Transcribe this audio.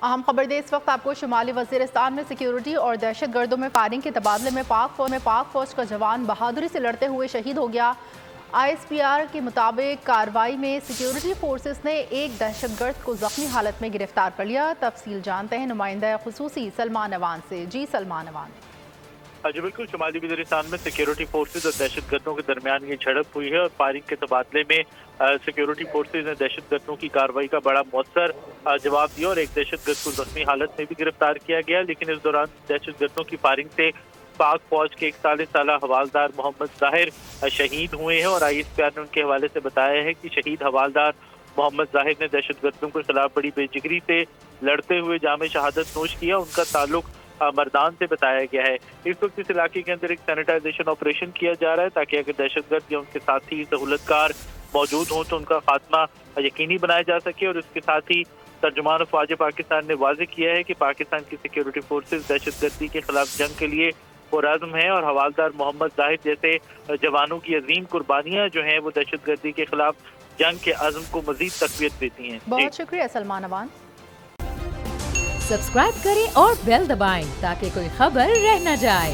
अहम खबर दे इस वक्त आपको शुमाली वज़ीरिस्तान में सिक्योरिटी और दहशत गर्दों में फायरिंग के तबादले में पाक फौज का जवान बहादुरी से लड़ते हुए शहीद हो गया। ISPR के मुताबिक कार्रवाई में सिक्योरिटी फोर्सेस ने एक दहशत गर्द को जख्मी हालत में गिरफ्तार कर लिया। तफसील जानते हैं नुमाइंदा खुसूसी सलमान अवान से। जी सलमान अवान। जी बिल्कुल, शुमाली वज़ीरिस्तान में सिक्योरिटी फोर्सेज और दहशत गर्दों के दरमियान ये झड़प हुई है और फायरिंग के तबादले में सिक्योरिटी फोर्सेज ने दहशत गर्दों की कार्रवाई का बड़ा मौसर जवाब दिया और एक दहशत गर्द को जख्मी हालत में भी गिरफ्तार किया गया। लेकिन इस दौरान दहशत गर्दों की फायरिंग से पाक फौज के 41 साल हवालदार मोहम्मद जाहिर शहीद हुए हैं और ISPR ने उनके हवाले से बताया है कि शहीद हवालदार मोहम्मद जाहिर ने दहशत गर्दों के खिलाफ बड़ी बेजिगरी से लड़ते हुए जाम शहादत नोश किया। उनका ताल्लुक मर्दान से बताया गया है। इस वक्त इस इलाके के अंदर एक सैनिटाइजेशन ऑपरेशन किया जा रहा है ताकि अगर दहशतगर्द या उनके साथी सहूलतकार मौजूद हों तो उनका खात्मा यकीनी बनाया जा सके। और इसके साथ ही तर्जुमान अफवाज पाकिस्तान ने वाज़ेह किया है कि पाकिस्तान की सिक्योरिटी फोर्सेज दहशतगर्दी के खिलाफ जंग के लिए पुरअज़्म है और हवालदार मोहम्मद जाहिर जैसे जवानों की अजीम कुर्बानियां जो हैं वो दहशतगर्दी के खिलाफ जंग के अज़्म को मजीद तक़वियत देती हैं। बहुत शुक्रिया सलमान अवान। सब्सक्राइब करें और बेल दबाएं ताकि कोई खबर रह न जाए।